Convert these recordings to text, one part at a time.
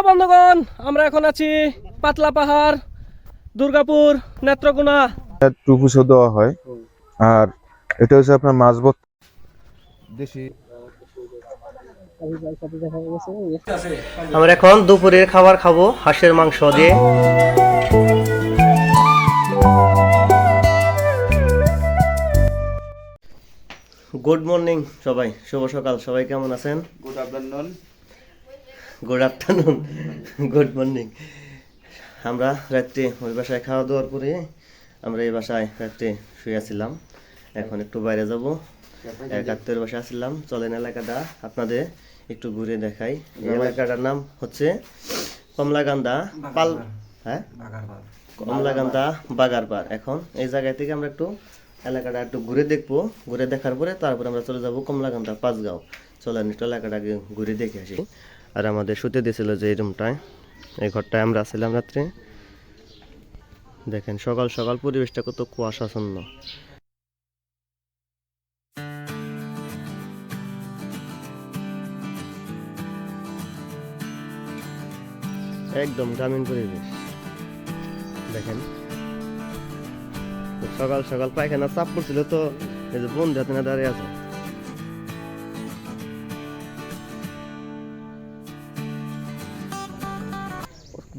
বন্ধুগণ, আমরা এখন আছি পাতলা পাহাড়, দুর্গাপুর, নেত্রকোনা। টুপুসও দেওয়া হয়। আর এটা হচ্ছে আপনার মাছ ভর্তা দেশি। আমরা এখন দুপুরের খাবার খাবো হাঁসের মাংস দিয়ে। গুড মর্নিং সবাই, শুভ সকাল। সবাই কেমন আছেন? Good afternoon. Good afternoon, good morning. আমরা রাত্রে ওই বাসায় খাওয়া দাওয়ার পরে আমরা এই বাসায় রাত্রে শুয়েছিলাম। এখন একটু বাইরে যাব, এক আত্মীয়ের বাসায় আসছিলাম। চলেন এলাকাটা আপনাদের একটু ঘুরে দেখাই। এই এলাকাটার নাম হচ্ছে কমলাকান্দা পাল, হ্যাঁ কমলাকান্দা বাগারপাড়। এখন এই জায়গা থেকে আমরা একটু এলাকাটা একটু ঘুরে দেখবো। ঘুরে দেখার পরে তারপর আমরা চলে যাব কমলাকান্দা পাঁচগাঁও। চলেন একটু এলাকাটাকে ঘুরে দেখে আসি। আর আমাদের শুতে দিয়েছিল যে এই রুমটায়, এই ঘরটায় আমরা ছিলাম রাত্রে। দেখেন সকাল সকাল পরিবেশটা কত কুয়াশাচ্ছন্ন। একদম গ্রামীণ পরিবেশ। দেখেন সকাল সকাল পায়খানা চাপ পড়ছিল তো এই যে বন্ধু হাতে না দাঁড়িয়ে আছে।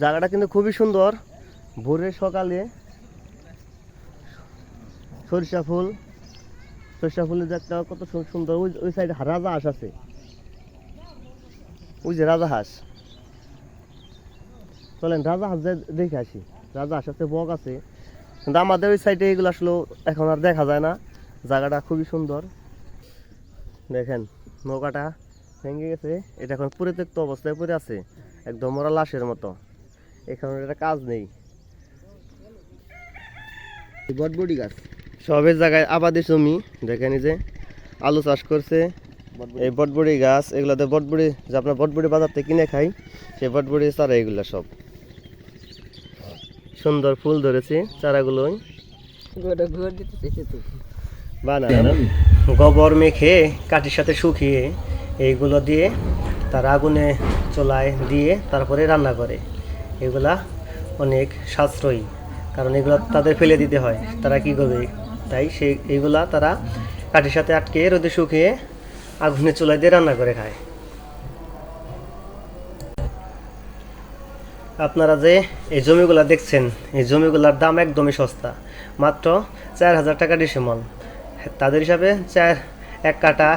জায়গাটা কিন্তু খুবই সুন্দর। ভোরের সকালে সরিষা ফুলের একটা কত সুন্দর। ওই সাইডে রাজা হাঁস আছে, ওই যে রাজা হাঁস। চলেন রাজা হাঁস দেখে আসি। রাজা হাঁস আছে, বক আছে, কিন্তু আমাদের ওই সাইডে এগুলো আসলে এখন আর দেখা যায় না। জায়গাটা খুবই সুন্দর। দেখেন নৌকাটা ভেঙে গেছে, এটা এখন পরিত্যক্ত অবস্থায় পড়ে আছে, একদম মরা লাশের মতো। এখানে একটা কাজ নেই। বটবটি গাছ সবের জায়গায় আবাদি জমি। দেখেন এই যে আলু চাষ করছে, এই বটবটি গাছ। এগুলাতে বটবটি যে আপনার বটবটি বাজার থেকে কিনে খাই, সেই বটবটি চারা এগুলা সব সুন্দর ফুল ধরেছে চারাগুলোই। গোবর মেখে কাঠির সাথে শুকিয়ে এইগুলো দিয়ে তার আগুনে চুলায় দিয়ে তারপরে রান্না করে। এগুলা অনেক সাশ্রয়ী, কারণ এগুলো তাদের ফেলে দিতে হয়। তারা কি করবে, তাই এইগুলা তারা কাঠির সাথে আটকে রোদে শুকিয়ে আগুনে চুলায় দিয়ে রান্না করে খায়। আপনারা যে এই জমিগুলা দেখছেন, এই জমিগুলার দাম একদমই সস্তা, মাত্র 4,000 টাকা ডিসিমল। তাদের হিসাবে এক কাঠা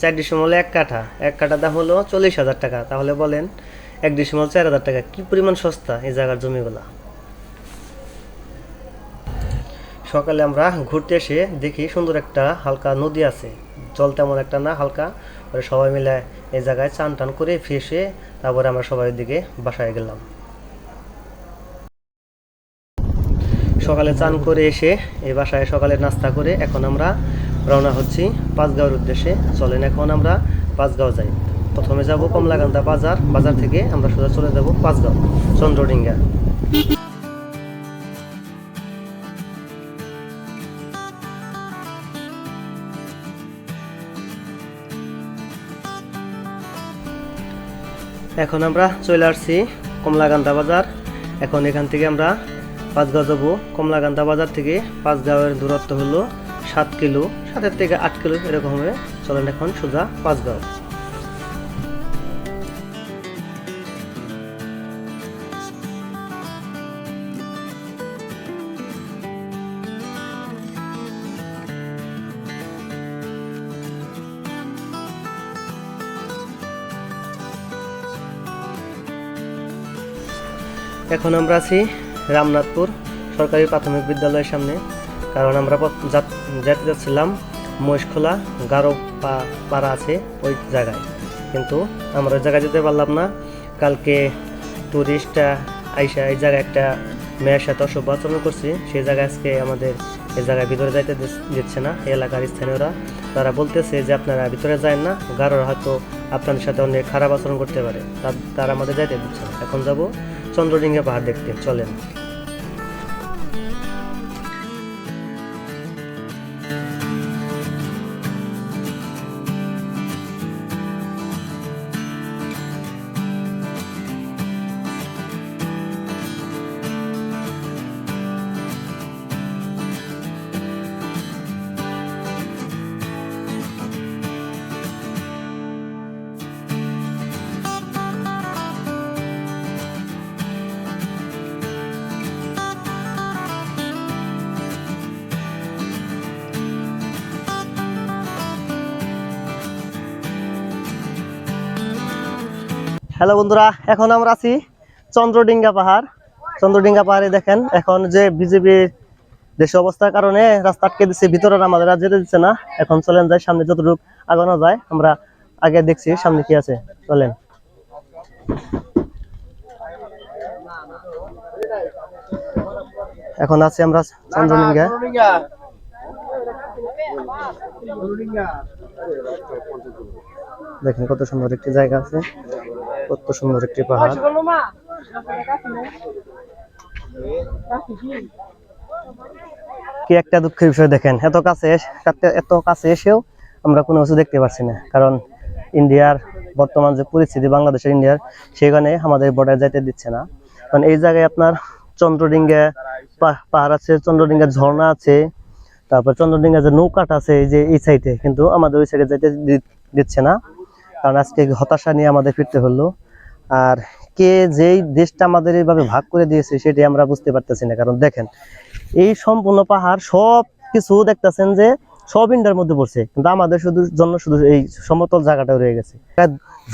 4 ডিসিমলে এক কাঠা দাম হলো 40,000 টাকা। তাহলে বলেন 1 ডিসিমল 4,000 টাকা, কি পরিমাণ সস্তা এই জায়গার জমিগুলা। সকালে আমরা ঘুরতে এসে দেখি সুন্দর একটা হালকা নদী আছে, জল তেমন একটা না, হালকা। পরে সবাই মিলে এই জায়গায় চান টান করে ফ্রেশ হয়ে তারপরে আমরা সবাই দিকে বাসায় গেলাম। সকালে চান করে এসে এই বাসায় সকালে নাস্তা করে এখন আমরা রওনা হচ্ছি পাঁচগাঁওয়ের উদ্দেশ্যে। চলেন এখন আমরা পাঁচগাঁও যাই। প্রথমে যাব কমলাকান্দা বাজার থেকে আমরা সোজা চলে যাব পাঁচগাঁও চন্দ্রডিঙ্গা। এখন আমরা চলে আসছি কমলাকান্দা বাজার। এখন এখান থেকে আমরা পাঁচগাঁও যাব। কমলাকান্দা বাজার থেকে পাঁচগাঁওয়ের দূরত্ব হলো 7 কিলো, 7 থেকে 8 কিলো এরকম হবে। চলেন এখন সোজা পাঁচগাঁও। এখন আমরা আছি রামনাথপুর সরকারি প্রাথমিক বিদ্যালয়ের সামনে, কারণ আমরা যেতে যাচ্ছিলাম মহেশখোলা গারো পাড়া আছে ওই জায়গায়, কিন্তু আমরা ওই জায়গায় যেতে পারলাম না। কালকে টুরিস্টরা আইসা এই জায়গায় একটা মেয়ের সাথে অসভ্য আচরণ করছে, সেই জায়গায় আজকে আমাদের এই জায়গায় ভিতরে যাইতে দিচ্ছে না। এই এলাকার স্থানীয়রা তারা বলতেছে যে আপনারা ভিতরে যায় না, গারোরা হয়তো আপনাদের সাথে অনেক খারাপ আচরণ করতে পারে, তারা আমাদের যাইতে দিচ্ছে না। এখন যাব চন্দ্রডিঙ্গা পাহাড় দেখতে, চলেন। হ্যালো বন্ধুরা, এখন আমরা আছি চন্দ্রডিঙ্গা পাহাড়। চন্দ্রডিঙ্গা পাহাড়ে দেখেন এখন যে বিজেপি দেশ অবস্থার কারণে রাস্তা আটকে দিচ্ছে, ভিতরে আমাদের আর যেতে দিচ্ছে না। এখন চলেন যাই সামনে, যতটুকু আগানো যায় আমরা আগে দেখছি সামনে কি আছে। চলেন। এখন আছি আমরা চন্দ্রডিঙ্গা। দেখেন কত সুন্দর একটি জায়গা আছে, কত সুন্দর একটি পাহাড়। কি একটা দুঃখের বিষয় দেখেন, এত কাছে এসেও আমরা কোনো কিছু দেখতে পাচ্ছি না। কারণ ইন্ডিয়ার বর্তমান যে পরিস্থিতি, বাংলাদেশের ইন্ডিয়ার, সেখানে আমাদের বর্ডার যাইতে দিচ্ছে না। কারণ এই জায়গায় আপনার চন্দ্রডিঙ্গা পাহাড় আছে, চন্দ্রডিঙ্গা ঝর্ণা আছে, তারপর চন্দ্রডিঙ্গা যে নৌকাটা আছে এই যে এই সাইডে, কিন্তু আমাদের ওই সাইডে যাইতে দিচ্ছে না। কারণ আজকে হতাশা নিয়ে আমাদের ফিরতে হলো। আর কে যেই দেশটা আমাদের এইভাবে ভাগ করে দিয়েছে সেটি আমরা বুঝতে পারতেছি না। কারণ দেখেন এই সম্পূর্ণ পাহাড় সব কিছু দেখতেছেন যে সব ইন্ডিয়ার মধ্যে পড়ছে, কিন্তু আমাদের শুধু এই সমতল জায়গাটা রয়ে গেছে।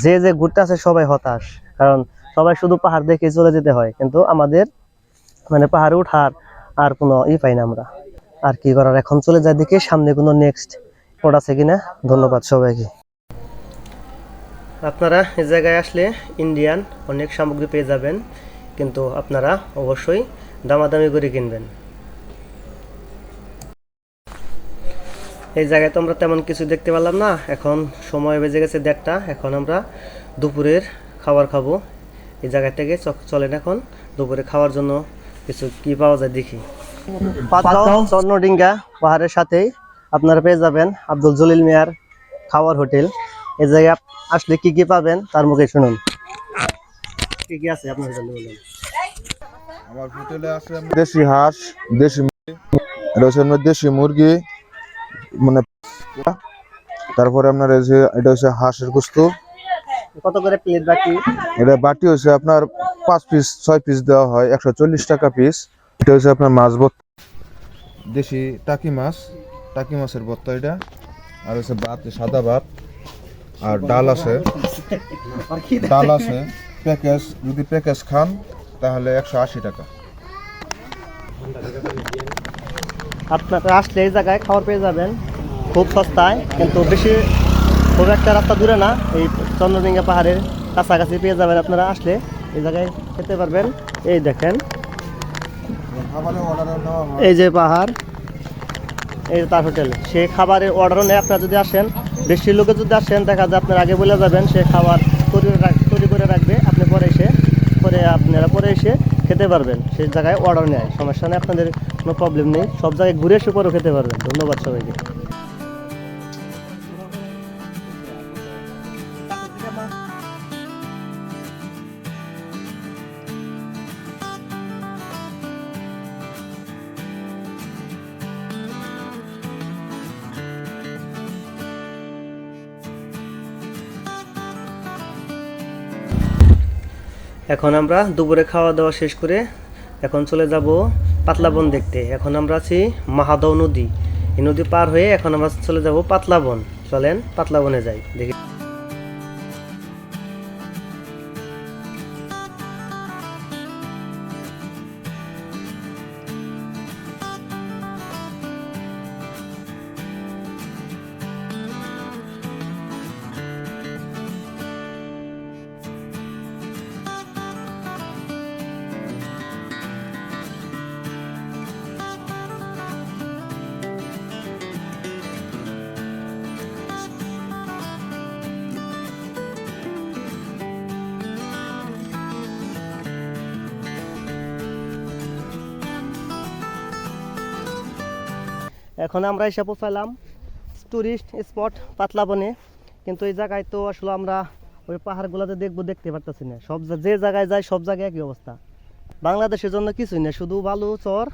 যে যে ঘুরতে আছে সবাই হতাশ, কারণ সবাই শুধু পাহাড় দেখে চলে যেতে হয়, কিন্তু আমাদের মানে পাহাড়ে ওঠার আর কোনো পাই না আমরা। আর কি করার, এখন চলে যায় দেখি সামনে কোনো নেক্সট স্পট আছে কিনা। ধন্যবাদ সবাইকে। আপনারা এই জায়গায় আসলে ইন্ডিয়ান অনেক সামগ্রী পেয়ে যাবেন, কিন্তু আপনারা অবশ্যই দামাদামি করে কিনবেন। এই জায়গায় তো আমরা তেমন কিছু দেখতে পারলাম না। এখন সময় বেজে গেছে 1:30। এখন আমরা দুপুরের খাবার খাবো। এই জায়গা থেকে চলেন এখন দুপুরে খাওয়ার জন্য কিছু কি পাওয়া যায় দেখি। চন্দ্রডিঙ্গা পাহাড়ের সাথেই আপনারা পেয়ে যাবেন আব্দুল জলিল মিয়ার খাওয়ার হোটেল। এই জায়গায় আসলে কি কি পাবেন তার মুখে শুনুন। কি কি আছে আপনার হোটেলে বলেন। আমার হোটেলে আছে দেশি হাঁস, দেশি দেশি মুরগি, মানে তারপরে আপনার এই যে এটা হচ্ছে হাঁসের গোস্ত। কত করে প্লেট বাকি? এটা বাটি হচ্ছে আপনার 5 পিস 6 পিস দেওয়া হয়, 140 টাকা পিস। এটা হচ্ছে আপনার মাছ ভর্তা, দেশি টাকি মাছের ভর্তা এটা। আর হচ্ছে ভাত, সাদা ভাত, আর ডাল আছে প্যাকেজ। যদি প্যাকেজ খান তাহলে 180 টাকা। আপনারা আসলে এই জায়গায় খাবার পেয়ে যাবেন খুব সস্তায়, কিন্তু খুব একটা রাস্তা দূরে না। এই চন্দ্রডিঙ্গা পাহাড়ের কাছাকাছি পেয়ে যাবেন। আপনারা আসলে এই জায়গায় খেতে পারবেন। এই দেখেন এই যে পাহাড়, এই তার হোটেল, সে খাবারের অর্ডারও নেই। আপনারা যদি আসেন, বেশি লোকে যদি আসেন, দেখা যায় আপনারা আগে বলে যাবেন, সে খাবার তৈরি করে রাখবে। আপনি আপনারা পরে এসে খেতে পারবেন। সেই জায়গায় অর্ডার নেয়, সমস্যা নেই, আপনাদের কোনো প্রবলেম নেই। সব জায়গায় ঘুরে এসে পরেও খেতে পারবেন। ধন্যবাদ সবাইকে। এখন আমরা দুপুরে খাওয়া দাওয়া শেষ করে এখন চলে যাব পাতলা বন দেখতে। এখন আমরা আছি মাহাদও নদী। এই নদী পার হয়ে এখন আমরা চলে যাব পাতলা বন। চলেন পাতলা বনে যাই দেখি। এখন আমরা এসে পৌঁছালাম টুরিস্ট স্পট পাতলা বনে, কিন্তু এই জায়গায় তো আসলে আমরা ওই পাহাড়গুলোতে দেখতে পারতেছি না। যে জায়গায় যাই সব জায়গায় একই অবস্থা। বাংলাদেশের জন্য কিছুই না, শুধু বালু চর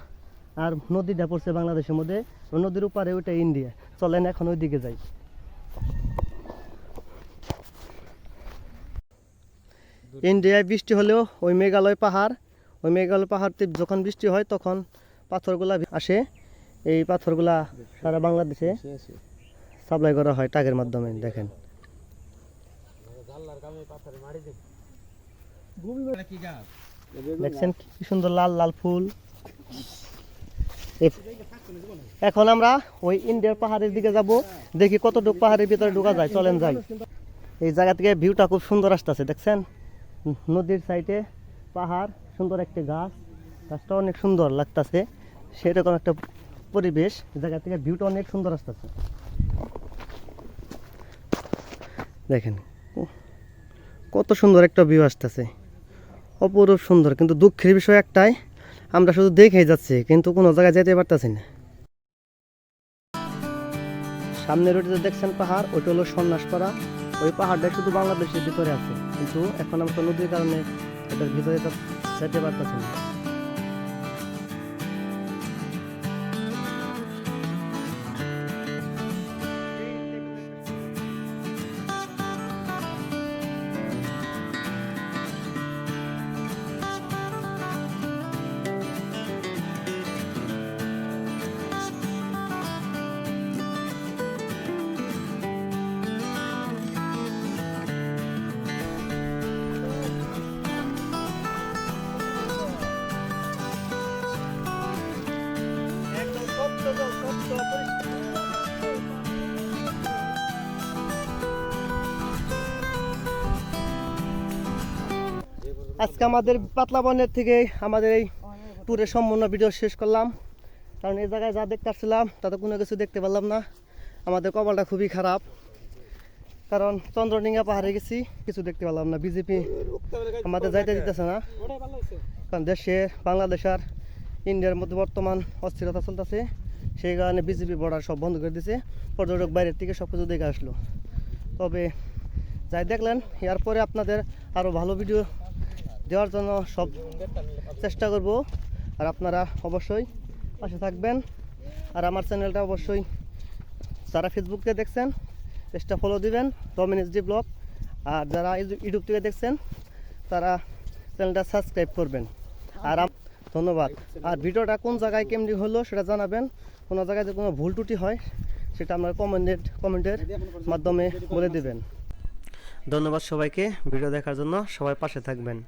আর নদীটা পড়ছে বাংলাদেশের মধ্যে, ওই নদীর উপরে ওইটা ইন্ডিয়া। চলেন এখন ওই দিকে যাই। ইন্ডিয়ায় বৃষ্টি হলেও ওই মেঘালয় পাহাড়তে যখন বৃষ্টি হয় তখন পাথরগুলা আসে। এই পাথরগুলা সারা বাংলাদেশে সাপ্লাই করা হয় ট্রাকের মাধ্যমে। দেখেন দেখছেন কি সুন্দর লাল লাল ফুল। এখন আমরা ওই ইন্ডিয়ার পাহাড়ের দিকে যাব, দেখি কতটুকু পাহাড়ের ভিতরে ঢোকা যায়, চলেন যাই। এই জায়গা থেকে ভিউটা খুব সুন্দর আসতেছে, দেখছেন নদীর সাইডে পাহাড়, সুন্দর একটি গাছ, গাছটা অনেক সুন্দর লাগতেছে, সেরকম একটা পরিবেশ। জায়গা থেকে ভিউটা অনেক সুন্দর আসতেছে, দেখেন কত সুন্দর একটা ভিউ আসতেছে, অপরূপ সুন্দর। কিন্তু দুঃখের বিষয় একটাই, আমরা শুধু দেখেই যাচ্ছি কিন্তু কোনো জায়গায় যেতে পারতেছি না। সামনের ওইটা দেখছেন পাহাড়, ওইটা হলো সন্ন্যাসপাড়া। ওই পাহাড়টাই শুধু বাংলাদেশের ভিতরে আছে, কিন্তু এখন আমরা তো নদীর কারণে এটার ভিতরে যেতে পারতেছি না। আজকে আমাদের পাতলা বনের থেকে আমাদের এই ট্যুরের সম্পূর্ণ ভিডিও শেষ করলাম, কারণ এই জায়গায় যা দেখতে আসছিলাম তাতে কোনো কিছু দেখতে পারলাম না। আমাদের কপালটা খুবই খারাপ, কারণ চন্দ্রডিঙ্গা পাহাড়ে গেছি, কিছু দেখতে পেলাম না। বিজেপি আমাদের যাইতে দিতেছে না, কারণ দেশে বাংলাদেশ আর ইন্ডিয়ার মধ্যে বর্তমান অস্থিরতা চলতেছে, সেই কারণে বিজেপি বর্ডার সব বন্ধ করে দিয়েছে, পর্যটক বাইরের থেকে সব কিছু দেখে আসলো। তবে যাই দেখলেন, এরপরে আপনাদের আরও ভালো ভিডিও দেওয়ার জন্য সব চেষ্টা করব, আর আপনারা অবশ্যই পাশে থাকবেন। আর আমার চ্যানেলটা অবশ্যই যারা ফেসবুক থেকে দেখছেন পেজটা ফলো দিবেন, ডমিনিস ব্লগ। আর যারা ইউটিউব থেকে দেখছেন তারা চ্যানেলটা সাবস্ক্রাইব করবেন। আর ধন্যবাদ। আর ভিডিওটা কোন জায়গায় কেমনি হলো সেটা জানাবেন, কোনো জায়গায় যদি কোনো ভুল ত্রুটি হয় সেটা আপনারা কমেন্টের মাধ্যমে বলে দেবেন। ধন্যবাদ সবাইকে ভিডিও দেখার জন্য, সবাই পাশে থাকবেন।